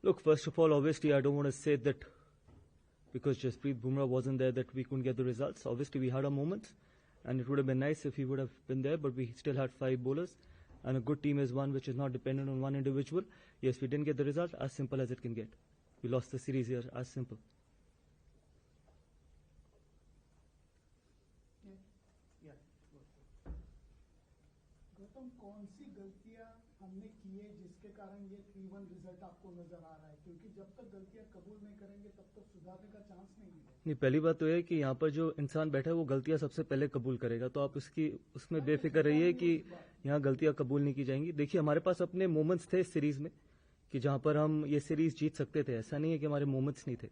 Look, first of all, obviously, I don't want to say that because Jasprit Bumrah wasn't there that we couldn't get the results. Obviously, we had our moments, and it would have been nice if he would have been there, but we still had 5 bowlers, and a good team is one which is not dependent on one individual. Yes, we didn't get the result, as simple as it can get. We lost the series here, as simple. Gautam, कौन सी गलतियां हमने की है जिसके कारण ये 3-1 result आपको नजर आ रहा है? क्योंकि जब तक गलतियां कबूल नहीं करेंगे तब तक सुधारने का चांस नहीं मिलेगा। नहीं, पहली बात तो है कि यहाँ पर जो इंसान बैठा है वो गलतियां सबसे पहले कबूल करेगा, तो आप उसमें बेफिक्र रहिए कि यहाँ गलतियां कबूल नहीं की जाएंगी। देखिए, हमारे पास अपने मोमेंट्स थे इस सीरीज में कि जहां पर हम ये सीरीज जीत सकते थे। ऐसा नहीं है कि हमारे मोमेंट्स नहीं थे।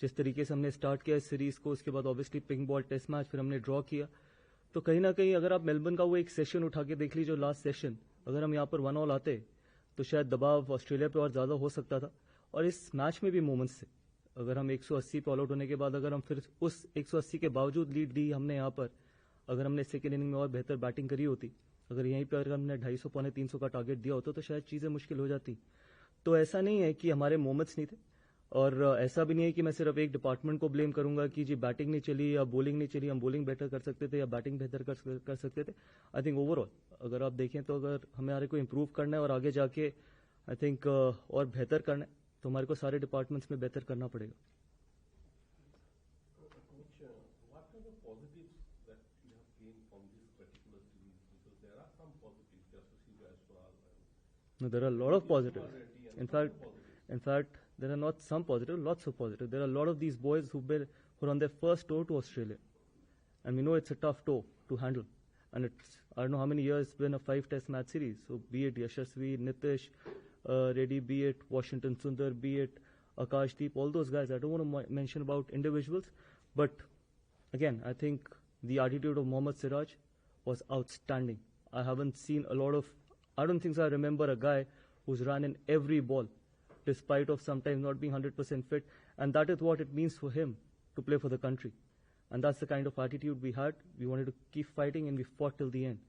जिस तरीके से हमने स्टार्ट किया इस सीरीज को, उसके बाद obviously pink ball test match, फिर हमने ड्रॉ किया, तो कहीं ना कहीं अगर आप मेलबर्न का वो एक सेशन उठा के देख लीजिए, लास्ट सेशन, अगर हम यहाँ पर 1 ऑल आते तो शायद दबाव ऑस्ट्रेलिया पे और ज्यादा हो सकता था। और इस मैच में भी मोमेंट्स थे। अगर हम 180 पे ऑल आउट होने के बाद अगर हम फिर उस 180 के बावजूद लीड दी हमने यहाँ पर, अगर हमने सेकेंड इनिंग में और बेहतर बैटिंग करी होती, अगर यहीं पर अगर हमने 250 पौने 300 का टारगेट दिया होता तो शायद चीजें मुश्किल हो जाती। तो ऐसा नहीं है कि हमारे मोमेंट्स नहीं थे, और ऐसा भी नहीं है कि मैं सिर्फ एक डिपार्टमेंट को ब्लेम करूंगा कि जी बैटिंग नहीं चली या बॉलिंग नहीं चली, हम बॉलिंग बेहतर कर सकते थे या बैटिंग बेहतर कर सकते थे। आई थिंक ओवरऑल अगर आप देखें तो अगर हमारे को इम्प्रूव करना है और आगे जाके आई थिंक और बेहतर करना है तो हमारे को सारे डिपार्टमेंट्स में बेहतर करना पड़ेगा। No, there are a lot of positives. In fact, there are not some positive, lots of positive. There are a lot of these boys who are on their first tour to Australia, and we know it's a tough tour to handle. And it's, I don't know how many years it's been a 5-test match series. So be it Yashasvi, Nitish, Reddy, be it Washington Sundar, be it Akashdeep, all those guys. I don't want to mention about individuals, but again, I think the attitude of Mohammad Siraj was outstanding. I haven't seen a lot of. I don't think so I remember a guy who's run in every ball, despite of sometimes not being 100% fit, and that is what it means for him to play for the country. And that's the kind of attitude we had. We wanted to keep fighting, and we fought till the end.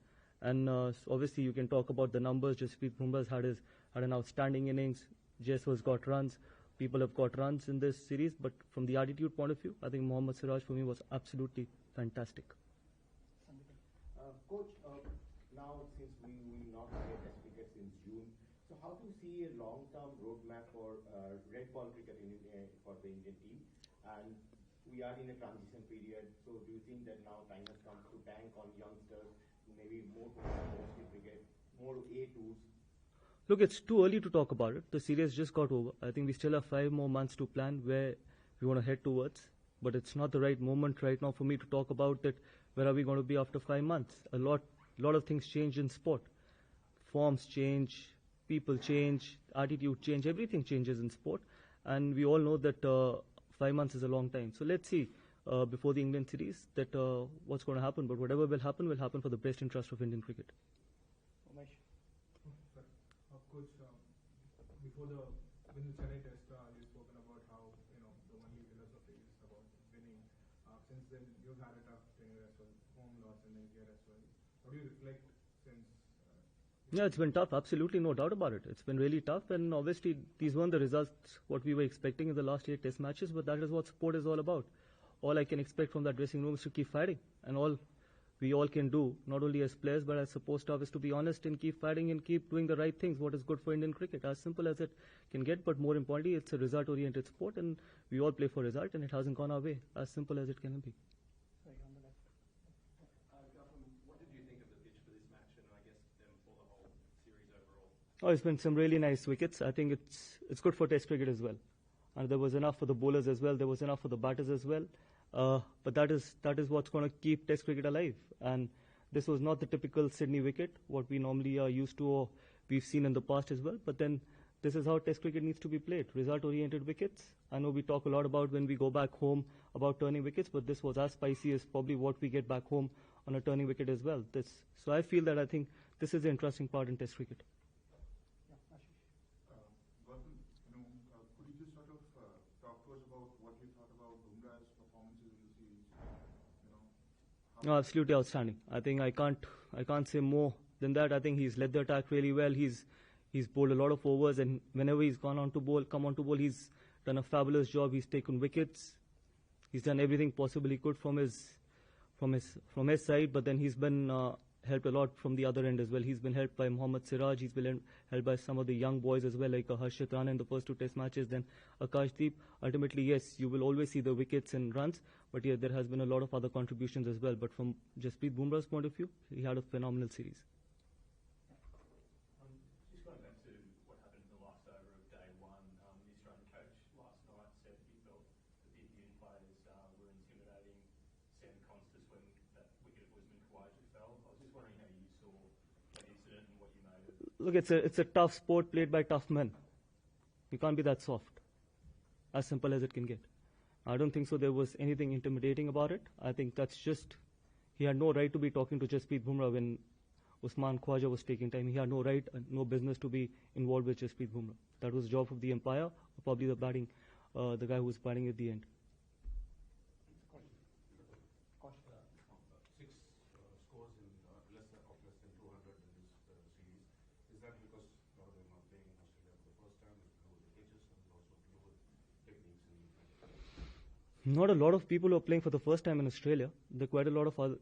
And obviously, you can talk about the numbers. Jasprit Bumrah had an outstanding innings. Jaiswal's got runs. People have got runs in this series. But from the attitude point of view, I think Mohammad Siraj for me was absolutely fantastic. Coach, now since we will not play Test cricket since June, so how do you see a long-term roadmap for red ball cricket for the Indian team? And we are in a transition period, so do you think that now time has come to bank on youngsters, maybe more to cricket, more A2s? Look, it's too early to talk about it. The series just got over. I think we still have 5 more months to plan where we want to head towards. But it's not the right moment right now for me to talk about that. Where are we going to be after 5 months? A lot of things change in sport. Forms change, people change, attitude change, everything changes in sport. And we all know that 5 months is a long time. So let's see before the England series that what's going to happen. But whatever will happen for the best interest of Indian cricket. Coach, before the Chennai test, you've spoken about how the only philosophy is about winning. Since then, you've had a tough tenure as well, home loss and then here as well. How do you reflect since? Yeah, it's been tough. Absolutely, no doubt about it. It's been really tough, and obviously these weren't the results what we were expecting in the last 8 test matches. But that is what sport is all about. All I can expect from that dressing room is to keep fighting, and all we all can do, not only as players but as support staff, is to be honest and keep fighting and keep doing the right things, what is good for Indian cricket. As simple as it can get, but more importantly, it's a result-oriented sport, and we all play for result, and it hasn't gone our way. As simple as it can be. Gautam, what did you think of the pitch for this match, and I guess then for the whole series overall? Oh, it's been some really nice wickets. I think it's good for Test cricket as well, and there was enough for the bowlers as well. There was enough for the batters as well. But that is what's going to keep Test cricket alive. And this was not the typical Sydney wicket, what we normally are used to or we've seen in the past as well. But then this is how Test cricket needs to be played, result-oriented wickets. I know we talk a lot about when we go back home about turning wickets, but this was as spicy as probably what we get back home on a turning wicket as well. So I feel that I think this is the interesting part in Test cricket. Gautam, could you just sort of talk to us about what you thought about Bumrah's performances in the series? No, absolutely outstanding. I think I can't say more than that. I think he's led the attack really well. He's He's bowled a lot of overs, and whenever he's come on to bowl, he's done a fabulous job. He's taken wickets. He's done everything possible he could from his side, but then he's been helped a lot from the other end as well. He's been helped by Mohammad Siraj. He's been helped by some of the young boys as well, like Harshit Rana in the first 2 test matches, then Akashdeep. Ultimately, yes, you will always see the wickets and runs, but yeah, there has been a lot of other contributions as well. But from Jasprit Bumrah's point of view, he had a phenomenal series. Just going back to what happened in the last over of day one, the Australian coach last night said he felt that the Indian players were intimidating Sam Constas when that wicket of Usman Khawaja fell. I was just wondering how you saw that incident and what you made of it. Look, it's a tough sport played by tough men. You can't be that soft. As simple as it can get. I don't think so there was anything intimidating about it. I think that's just, he had no right to be talking to Jasprit Bumrah when Usman Khawaja was taking time. He had no right and no business to be involved with Jasprit Bumrah. That was the job of the umpire, or probably the guy who was batting at the end. Six scores in less than 200 in this series. Is that because a lot of them are playing in Australia for the first time, with global pitches and also global techniques? Not a lot of people who are playing for the first time in Australia. There are quite a lot of other,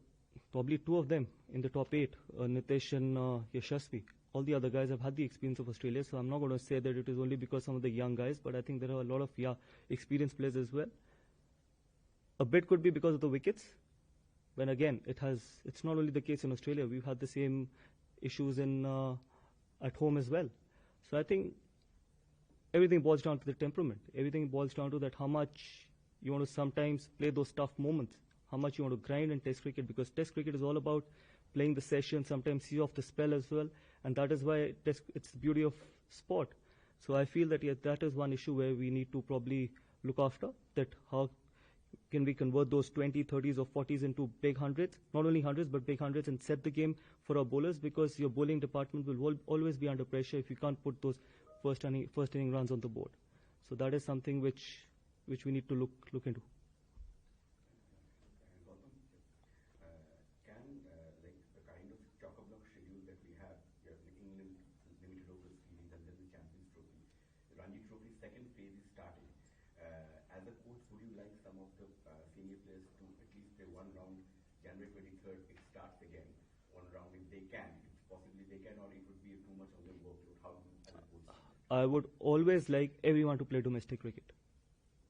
probably 2 of them in the top 8, Nitesh and Yashasvi. All the other guys have had the experience of Australia, so I'm not going to say that it is only because some of the young guys, but I think there are a lot of experienced players as well. A bit could be because of the wickets. When again, it's not only the case in Australia. We've had the same issues at home as well. So I think everything boils down to the temperament. Everything boils down to that how much you want to sometimes play those tough moments, how much you want to grind in Test cricket, because Test cricket is all about playing the session, sometimes see off the spell as well, and that is why it's the beauty of sport. So I feel that that is one issue where we need to probably look after, that how can we convert those 20, 30s or 40s into big hundreds, not only hundreds but big hundreds, and set the game for our bowlers, because your bowling department will always be under pressure if you can't put those first inning runs on the board. So that is something which we need to look into. Gautam, can like the kind of chock-a-block schedule that we have England limited overs series and then the Champions Trophy, the Ranji Trophy second phase is starting. As a coach, would you like some of the senior players to at least play one round? January 23rd, it starts again. One round if they can, if possibly they can, or it would be too much of their workload. How do you, as a coach? I would always like everyone to play domestic cricket.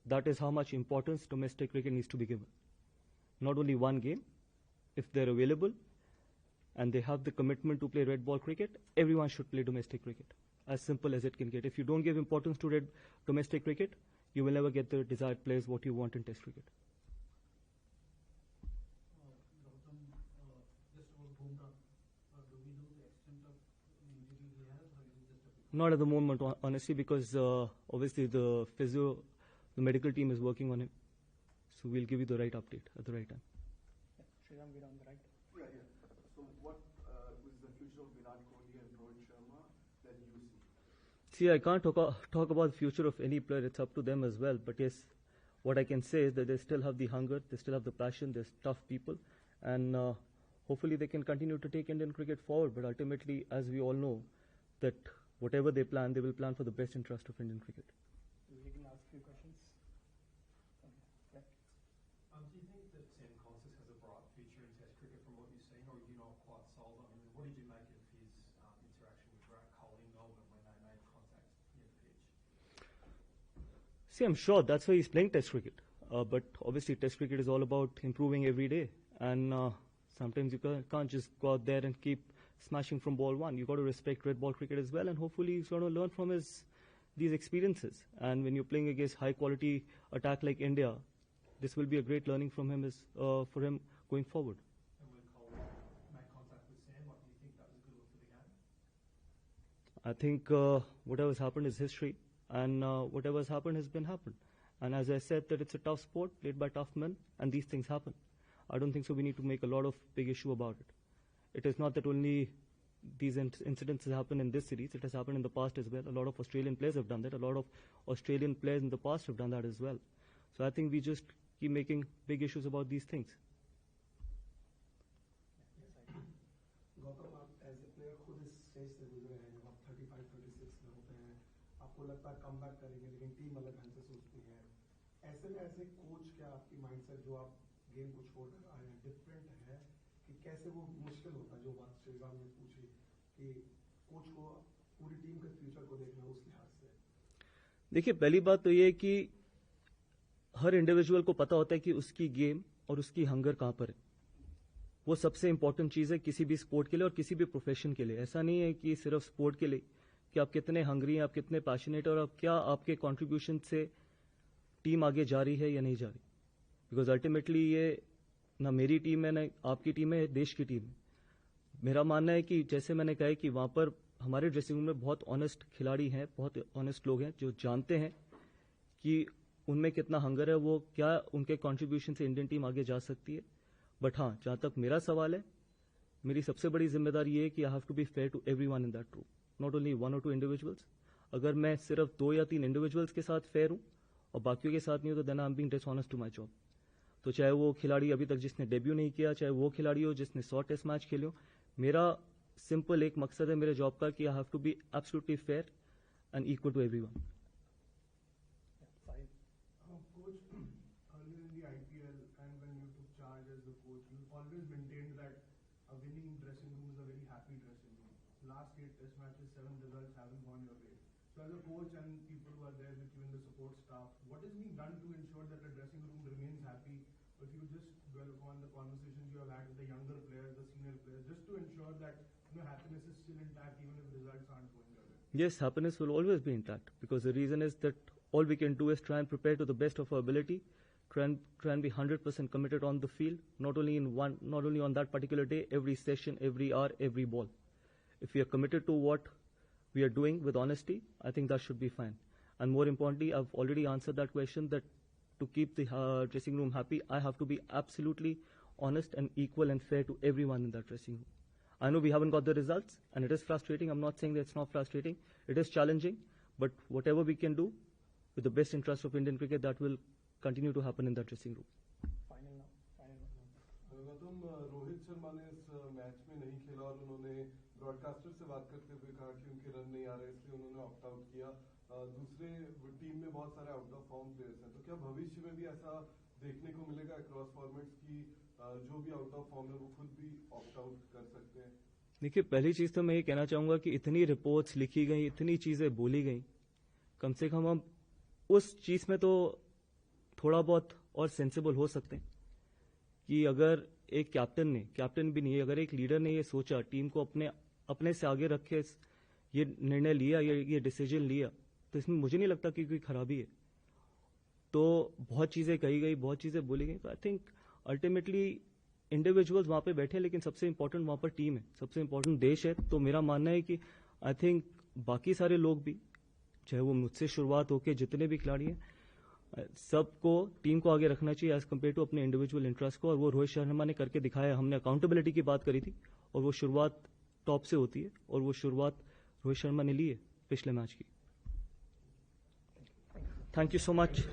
That is how much importance domestic cricket needs to be given. Not only one game, if they're available and they have the commitment to play red ball cricket, everyone should play domestic cricket. As simple as it can get. If you don't give importance to domestic cricket, you will never get the desired players what you want in Test cricket. Gautam, just about Bumrah, do we know the extent of injury he has, or is it just a Not at the moment, honestly, because obviously the medical team is working on him. So we'll give you the right update at the right time. Sriram, we're on the right. Yeah. So what is the future of Virat Kohli and Rohit Sharma that you see? See, I can't talk about the future of any player. It's up to them as well. But yes, what I can say is that they still have the hunger, they still have the passion, they're tough people. And hopefully they can continue to take Indian cricket forward. But ultimately, as we all know, that whatever they plan, they will plan for the best interest of Indian cricket. We can ask a few questions. Do you think that Sam Constas has a bright future in Test cricket from what you've seen, or are you not quite sold on him? What did you make of his interaction with Virat Kohli in Melbourne when they made contact near the pitch? See, I'm sure that's why he's playing Test cricket. But obviously, Test cricket is all about improving every day. And sometimes you can't just go out there and keep smashing from ball one. You've got to respect red ball cricket as well. And hopefully, he's going to learn from these experiences. And when you're playing against high-quality attack like India, this will be a great learning from him for him going forward. And when Kohli made contact with Sam, do you think that was a good look for the game? I think whatever's happened is history, and whatever's happened has been happened. And as I said, that it's a tough sport played by tough men, and these things happen. I don't think so we need to make a lot of big issue about it. It is not that only these incidents happen in this series, it has happened in the past as well. A lot of Australian players have done that. A lot of Australian players in the past have done that as well. So I think we just keep making big issues about these things. Gautam, as a player, खुद इस stage से गुजरे हैं, आप 35-36 लगता है come back करेंगे, लेकिन टीम अलग ढंग से सोचती है। ऐसे में ऐसे कोच क्या आपकी माइंडसेट जो आप गेम को छोड़ कर आए हैं डिफरेंट है कि कैसे वो मुश्किल होता है, जो बात श्रीराम ने पूछी कि कोच को पूरी टीम के फ्यूचर को देखना उस लिहाज से? देखिए, पहली बात तो ये है कि हर इंडिविजुअल को पता होता है कि उसकी गेम और उसकी हंगर कहां पर है। वो सबसे इंपॉर्टेंट चीज है किसी भी स्पोर्ट के लिए और किसी भी प्रोफेशन के लिए। ऐसा नहीं है कि सिर्फ स्पोर्ट के लिए कि आप कितने हंगरी हैं, आप कितने पैशनेट और आप क्या आपके कंट्रीब्यूशन से टीम आगे जा रही है या नहीं जा रही। बिकॉज अल्टीमेटली ये ना मेरी टीम है ना आपकी टीम है, देश की टीम है। मेरा मानना है कि जैसे मैंने कहा है कि वहां पर हमारे ड्रेसिंग रूम में बहुत ऑनेस्ट खिलाड़ी हैं, बहुत ऑनेस्ट लोग हैं जो जानते हैं कि उनमें कितना हंगर है, वो क्या उनके कंट्रीब्यूशन से इंडियन टीम आगे जा सकती है। बट हाँ, जहां तक मेरा सवाल है, मेरी सबसे बड़ी जिम्मेदारी ये है कि I have to be fair to everyone in that room, not only 1 or 2 individuals. अगर मैं सिर्फ 2 या 3 इंडिविजुअल्स के साथ फेयर हूं और बाकियों के साथ नहीं हो तो then I am being dishonest to my job. तो चाहे वो खिलाड़ी अभी तक जिसने डेब्यू नहीं किया, चाहे वो खिलाड़ी हो जिसने 100 टेस्ट मैच खेले हो, मेरा सिंपल एक मकसद है मेरे जॉब का कि I have to be absolutely fair and equal to everyone. Coach, earlier in the IPL and when you took charge as the coach, you always maintained that a winning dressing room is a very happy dressing room. Last 8 test matches, 7 results haven't gone your way. So as a coach and people who are there with you in the support staff, what is being done to ensure that the dressing room remains happy? If you just dwell upon the conversations you have had with the younger players, the senior players, just to ensure that happiness is still intact even if results aren't going your way. Yes, happiness will always be intact because the reason is that all we can do is try and prepare to the best of our ability, try and be 100% committed on the field, not only on that particular day, every session, every hour, every ball. If we are committed to what we are doing with honesty, I think that should be fine. And more importantly, I've already answered that question that to keep the dressing room happy, I have to be absolutely honest and equal and fair to everyone in that dressing room. I know we haven't got the results and it is frustrating. I'm not saying that it's not frustrating. It is challenging, but whatever we can do with the best interest of Indian cricket, that will continue to happen in that dressing room. Gautam, Rohit Sharma ने इस match में नहीं खेला और उन्होंने broadcaster से बात करते हुए कहा कि उनके रन नहीं आ रहे, इसलिए उन्होंने ऑप्ट आउट किया। दूसरे टीम में बहुत सारे आउट ऑफ फॉर्म प्लेयर्स हैं, तो क्या भविष्य में भी ऐसा देखने को मिलेगा अक्रॉस फॉर्मेट्स की जो भी आउट ऑफ फॉर्म है वो खुद भी ऑप्ट आउट कर सकते हैं? देखिए, पहली चीज तो मैं ये कहना चाहूंगा कि इतनी रिपोर्ट्स लिखी गई, इतनी चीजें बोली गई, कम से कम हम उस चीज में तो थोड़ा बहुत और सेंसिबल हो सकते हैं कि अगर एक कैप्टन भी नहीं है, अगर एक लीडर ने ये सोचा, टीम को अपने से आगे रखे ये निर्णय लिया, ये डिसीजन लिया, तो इसमें मुझे नहीं लगता कि कोई खराबी है। तो बहुत चीजें कही गई, बहुत चीजें बोली गई। तो आई थिंक अल्टीमेटली इंडिविजुअल्स वहां पे बैठे, लेकिन सबसे इंपॉर्टेंट वहां पर टीम है, सबसे इंपॉर्टेंट देश है। तो मेरा मानना है कि आई थिंक बाकी सारे लोग भी, चाहे वो मुझसे शुरुआत होके जितने भी खिलाड़ी हैं, सबको टीम को आगे रखना चाहिए एज कम्पेयर टू अपने इंडिविजुअल इंटरेस्ट को। और वो रोहित शर्मा ने करके दिखाया। हमने अकाउंटेबिलिटी की बात करी थी और वो शुरुआत टॉप से होती है और वो शुरुआत रोहित शर्मा ने ली है पिछले मैच की। Thank you so much.